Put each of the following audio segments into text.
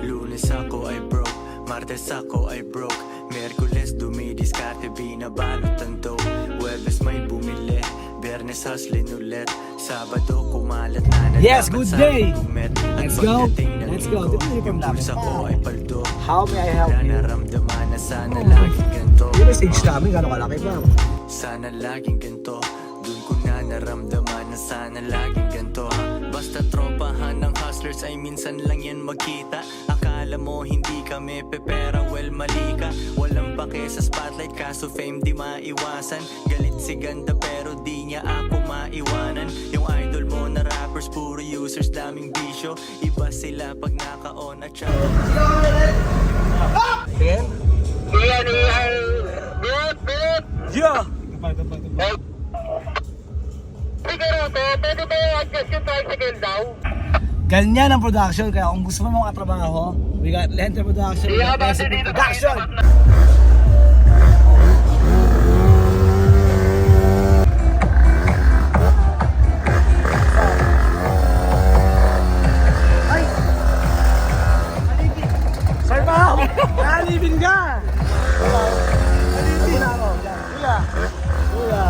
Lunes ako ay broke, Martes ako ay broke, Miyerkules dumidiskarte, binabalot ang dough, Huwebes may bumili, Biyernes hustling ulit, Sabado kumalat na Yes, nalaman good sa day! gumet. Let's At go! pagdating ng Let's go! linggo, Dito yung yung namin. pulsa ko ay paldo. How may I help Na you? naramdaman na sana laging ganito. Yung message namin, gano'ng kalaki ba? Sana laging ganito, dun ko na naramdaman na sana laging ganito. Basta tropahan ng hustlers ay minsan lang yan magkita. Akala mo hindi kami pepera, well mali ka. Walang pake sa spotlight kaso fame di maiwasan. Galit si ganda pero di niya ako maiwanan. Yung idol mo na rappers puro users, daming bisyo. Iba sila pag naka-on at siya. Sige? Yeah! Pwede ba yung adjust yung tricycle daw? Ganyan ang production, kaya kung gusto mo makatrabaho, we got Lenter Production, we got SCP Production! Ay! Sir Pao! Nalibin ka! Nalibin ako! Kuya! Kuya!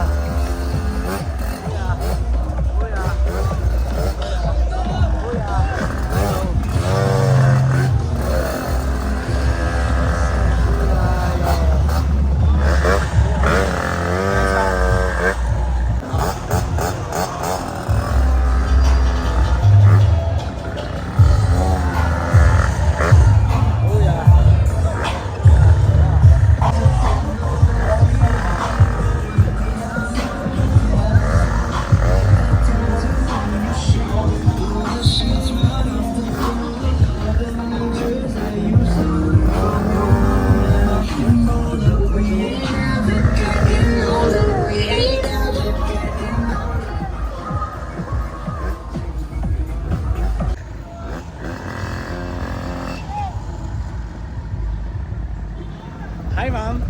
Hi, ma'am.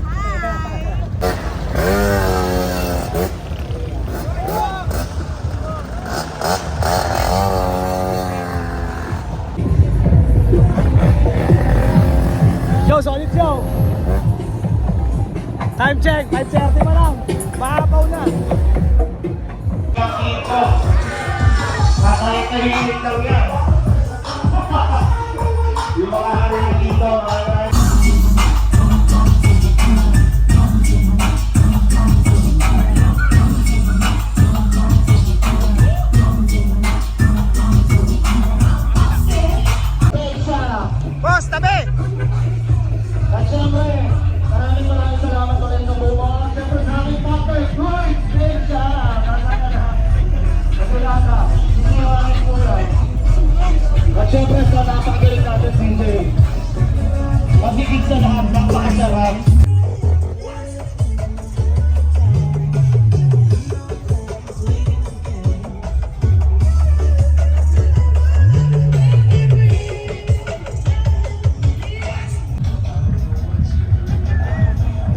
Yo, solid show. Time check, 5:30 pa lang. Mahapaw na. Nakakahihit daw yan. Yung mga hari dito, Boss, tabi! at syempre, maraming salamat pa rin sa buo. Syempre sa aming partner, Floyd Benja. Kasulata, sisiwanin po yan. At syempre sa napakagaling natin CJ. Magiging sa lahat, napakasarap.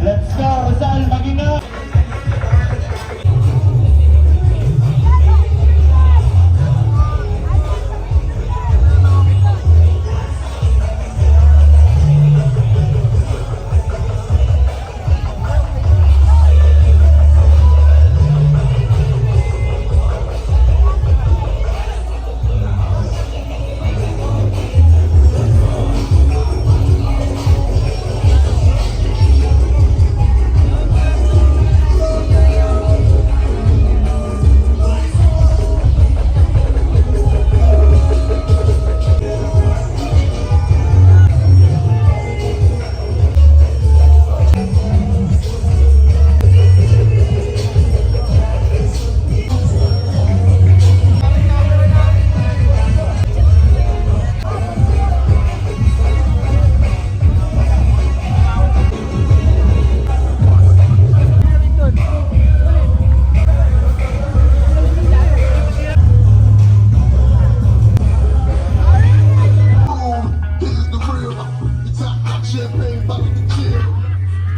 Let's go, Rizal, mag-ingat!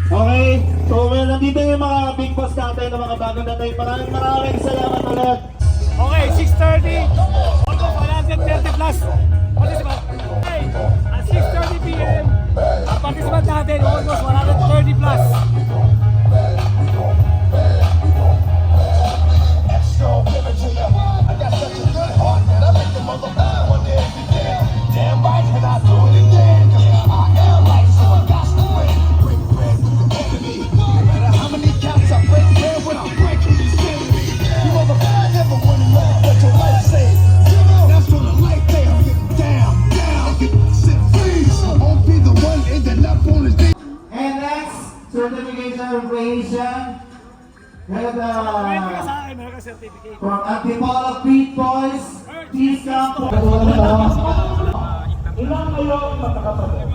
Okay, so nandito yung mga big boss natin ng mga bagong datay. Maraming salamat ulit. Okay, 6:30. Almost 130 plus participant. Okay, at 6:30 p.m. Ang participant natin almost 130 plus. And next, certification of creation. Meron ka And sa akin, meron ka certificate. from Antipolo Beat Boys, please come po. Ilang kayo magkakapatid?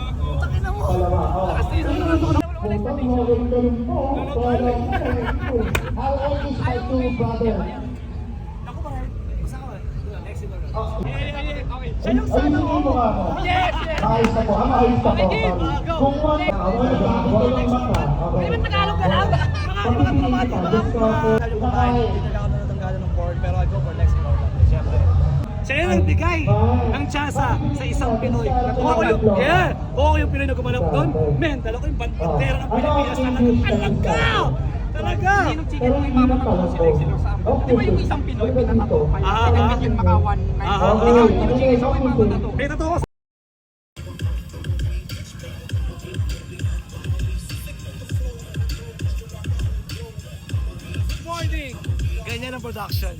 Dalawa. Putang mo, galing po. How old is my two brother? Ako pa rin. Basta ako eh. Next siguro. Okay. Siya yung Ay, hindi mo nga ako. Yes, yes. Ayos ako, ayos ako. Kung wala, walang mata. Okay. Tagalog ka lang. Papipili ka, just ko ako. Sakay. Pero I go for next year. Siyempre. Siya yung nagbigay ng tsansa sa isang Pinoy. Kung ako yung Pinoy na gumanap doon, men, dala ko yung bandera ng Pilipinas. Talaga! Talaga! Pero hindi na pala ko. Okay. Di ba yung isang Pinoy pinatato pa yun? Pinagkat yung makawan. May totoo. Good morning! Ganyan ang production.